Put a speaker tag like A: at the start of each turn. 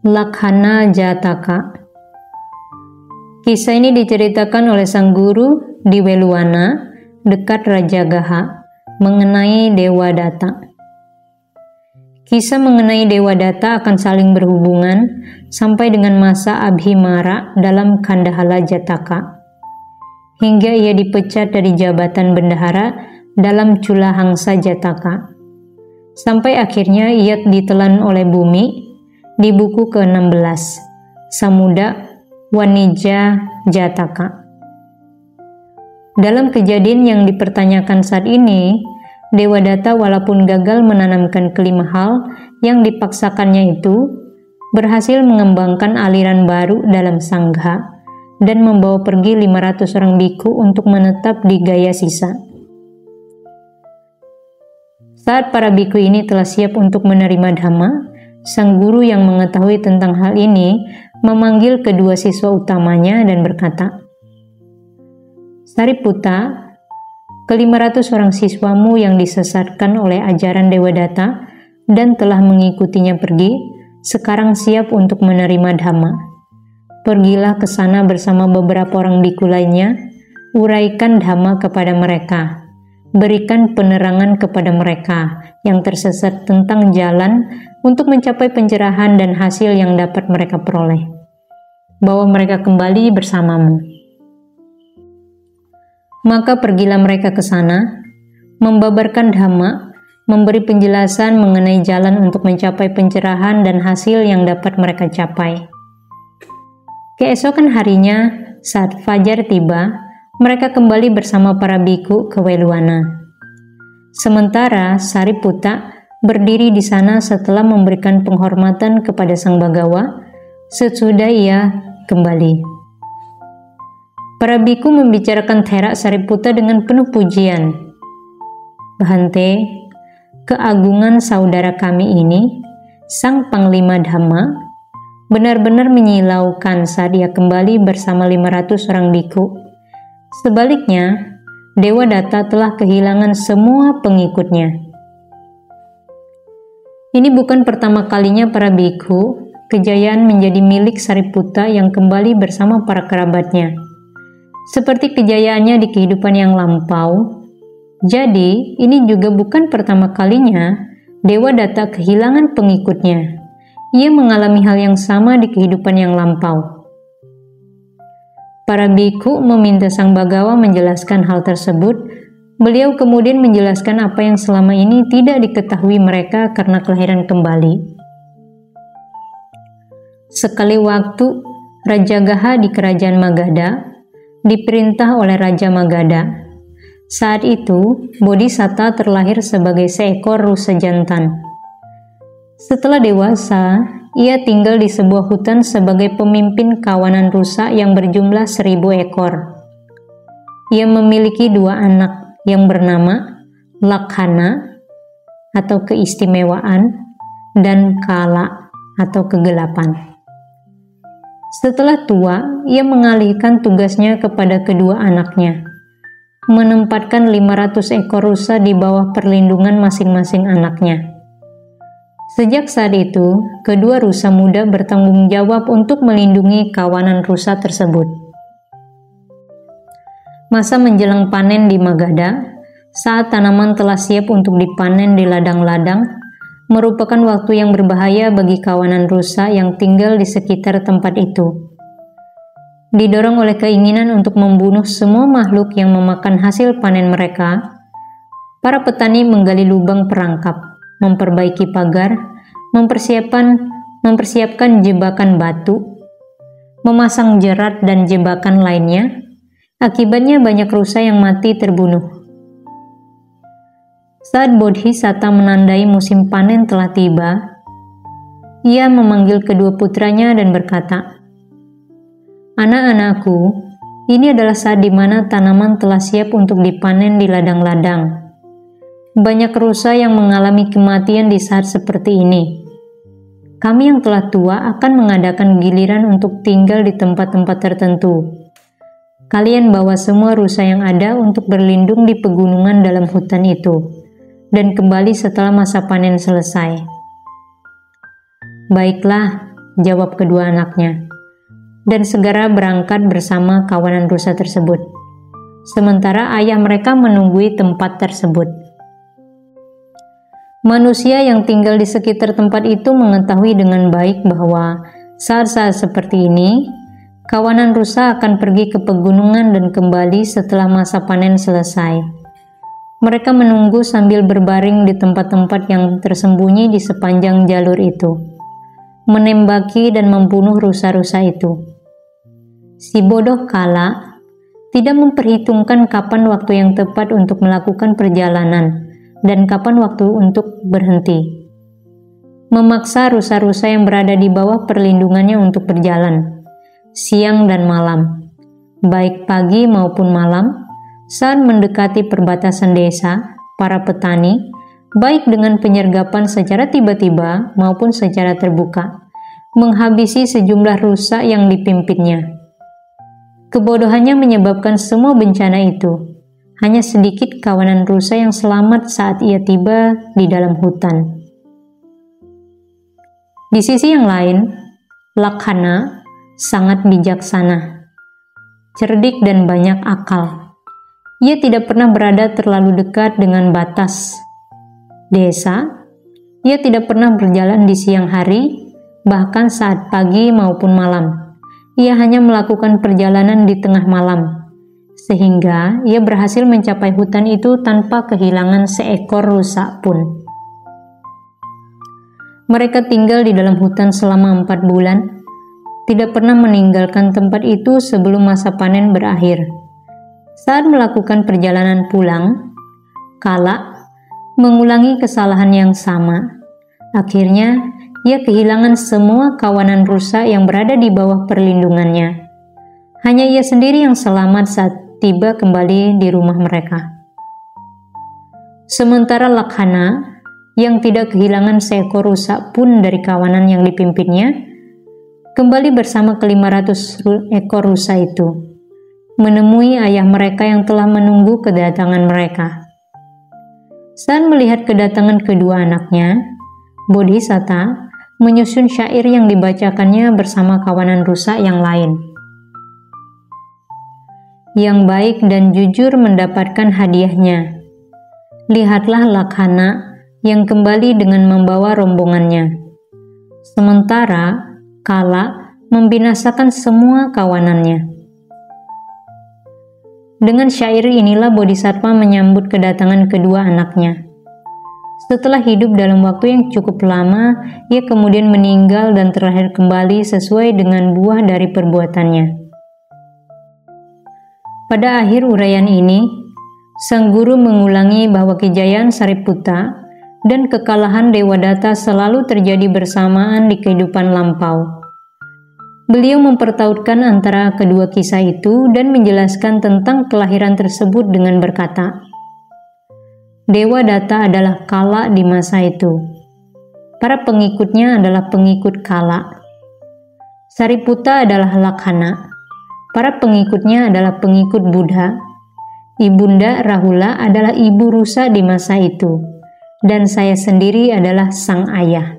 A: Lakhana Jataka. Kisah ini diceritakan oleh sang guru di Weluwana, dekat Rajagaha, mengenai Dewa Datta. Kisah mengenai Dewa Datta akan saling berhubungan sampai dengan masa Abhimara dalam Khandahala Jataka, hingga ia dipecat dari jabatan bendahara dalam Chulahangsa Jataka, sampai akhirnya ia ditelan oleh bumi di buku ke-16, Samuda Wanija Jataka. Dalam kejadian yang dipertanyakan saat ini, Dewa Datta walaupun gagal menanamkan kelima hal yang dipaksakannya itu, berhasil mengembangkan aliran baru dalam sangha dan membawa pergi 500 orang biku untuk menetap di Gaya Sisa. Saat para biku ini telah siap untuk menerima Dhamma, sang guru yang mengetahui tentang hal ini memanggil kedua siswa utamanya dan berkata, "Sariputta, ke-500 orang siswamu yang disesatkan oleh ajaran Dewa Datta dan telah mengikutinya pergi, sekarang siap untuk menerima Dhamma. Pergilah ke sana bersama beberapa orang biku lainnya, uraikan Dhamma kepada mereka. Berikan penerangan kepada mereka yang tersesat tentang jalan untuk mencapai pencerahan dan hasil yang dapat mereka peroleh. Bawa mereka kembali bersamamu." Maka pergilah mereka ke sana, membabarkan Dhamma, memberi penjelasan mengenai jalan untuk mencapai pencerahan dan hasil yang dapat mereka capai. Keesokan harinya, saat fajar tiba, mereka kembali bersama para biku ke Weluwana. Sementara Sariputta berdiri di sana setelah memberikan penghormatan kepada Sang Bagawa sesudah ia kembali. Para biku membicarakan Thera Sariputta dengan penuh pujian. "Bhante, keagungan saudara kami ini, Sang Panglima Dhamma, benar-benar menyilaukan saat ia kembali bersama 500 orang biku. Sebaliknya, Dewa Datta telah kehilangan semua pengikutnya." Ini bukan pertama kalinya para biku, kejayaan menjadi milik Sariputta yang kembali bersama para kerabatnya. Seperti kejayaannya di kehidupan yang lampau, jadi ini juga bukan pertama kalinya Dewa Datta kehilangan pengikutnya. Ia mengalami hal yang sama di kehidupan yang lampau. Para biku meminta Sang Bagawa menjelaskan hal tersebut. Beliau kemudian menjelaskan apa yang selama ini tidak diketahui mereka karena kelahiran kembali. Sekali waktu, Rajagaha di kerajaan Magadha diperintah oleh Raja Magadha. Saat itu, Bodhisatta terlahir sebagai seekor rusa jantan. Setelah dewasa, ia tinggal di sebuah hutan sebagai pemimpin kawanan rusa yang berjumlah 1000 ekor. Ia memiliki 2 anak yang bernama Lakhana atau keistimewaan dan Kala atau kegelapan. Setelah tua, ia mengalihkan tugasnya kepada kedua anaknya, menempatkan 500 ekor rusa di bawah perlindungan masing-masing anaknya. Sejak saat itu, kedua rusa muda bertanggung jawab untuk melindungi kawanan rusa tersebut. Masa menjelang panen di Magadha, saat tanaman telah siap untuk dipanen di ladang-ladang, merupakan waktu yang berbahaya bagi kawanan rusa yang tinggal di sekitar tempat itu. Didorong oleh keinginan untuk membunuh semua makhluk yang memakan hasil panen mereka, para petani menggali lubang perangkap, memperbaiki pagar, mempersiapkan jebakan batu, memasang jerat dan jebakan lainnya. Akibatnya banyak rusa yang mati terbunuh. Saat Bodhisatta menandai musim panen telah tiba, ia memanggil kedua putranya dan berkata, "Anak-anakku, ini adalah saat di mana tanaman telah siap untuk dipanen di ladang-ladang. Banyak rusa yang mengalami kematian di saat seperti ini. Kami yang telah tua akan mengadakan giliran untuk tinggal di tempat-tempat tertentu. Kalian bawa semua rusa yang ada untuk berlindung di pegunungan dalam hutan itu, dan kembali setelah masa panen selesai." "Baiklah," jawab kedua anaknya, dan segera berangkat bersama kawanan rusa tersebut. Sementara ayah mereka menunggui tempat tersebut. Manusia yang tinggal di sekitar tempat itu mengetahui dengan baik bahwa saat-saat seperti ini, kawanan rusa akan pergi ke pegunungan dan kembali setelah masa panen selesai. Mereka menunggu sambil berbaring di tempat-tempat yang tersembunyi di sepanjang jalur itu, menembaki dan membunuh rusa-rusa itu. Si bodoh Kala tidak memperhitungkan kapan waktu yang tepat untuk melakukan perjalanan dan kapan waktu untuk berhenti. Memaksa rusa-rusa yang berada di bawah perlindungannya untuk berjalan, siang dan malam, baik pagi maupun malam, saat mendekati perbatasan desa. Para petani, baik dengan penyergapan secara tiba-tiba maupun secara terbuka, menghabisi sejumlah rusa yang dipimpinnya. Kebodohannya menyebabkan semua bencana itu. Hanya sedikit kawanan rusa yang selamat saat ia tiba di dalam hutan. Di sisi yang lain, Lakhana sangat bijaksana, cerdik dan banyak akal. Ia tidak pernah berada terlalu dekat dengan batas desa. Ia tidak pernah berjalan di siang hari, bahkan saat pagi maupun malam. Ia hanya melakukan perjalanan di tengah malam, sehingga ia berhasil mencapai hutan itu tanpa kehilangan seekor rusa pun. Mereka tinggal di dalam hutan selama 4 bulan, tidak pernah meninggalkan tempat itu sebelum masa panen berakhir. Saat melakukan perjalanan pulang, Kala mengulangi kesalahan yang sama. Akhirnya, ia kehilangan semua kawanan rusa yang berada di bawah perlindungannya. Hanya ia sendiri yang selamat saat tiba kembali di rumah mereka. Sementara Lakhana, yang tidak kehilangan seekor rusa pun dari kawanan yang dipimpinnya, kembali bersama ke-500 ekor rusa itu, menemui ayah mereka yang telah menunggu kedatangan mereka. Saat melihat kedatangan kedua anaknya, Bodhisatta menyusun syair yang dibacakannya bersama kawanan rusa yang lain. Yang baik dan jujur mendapatkan hadiahnya. Lihatlah Lakhana yang kembali dengan membawa rombongannya. Sementara Kala membinasakan semua kawanannya. Dengan syair inilah Bodhisattva menyambut kedatangan kedua anaknya. Setelah hidup dalam waktu yang cukup lama, ia kemudian meninggal dan terlahir kembali sesuai dengan buah dari perbuatannya. Pada akhir uraian ini, sang guru mengulangi bahwa kejayaan Sariputta dan kekalahan Dewadatta selalu terjadi bersamaan di kehidupan lampau. Beliau mempertautkan antara kedua kisah itu dan menjelaskan tentang kelahiran tersebut dengan berkata, Dewadatta adalah Kala di masa itu. Para pengikutnya adalah pengikut Kala. Sariputta adalah Lakhana. Para pengikutnya adalah pengikut Buddha. Ibunda Rahula adalah ibu rusa di masa itu. Dan saya sendiri adalah sang ayah.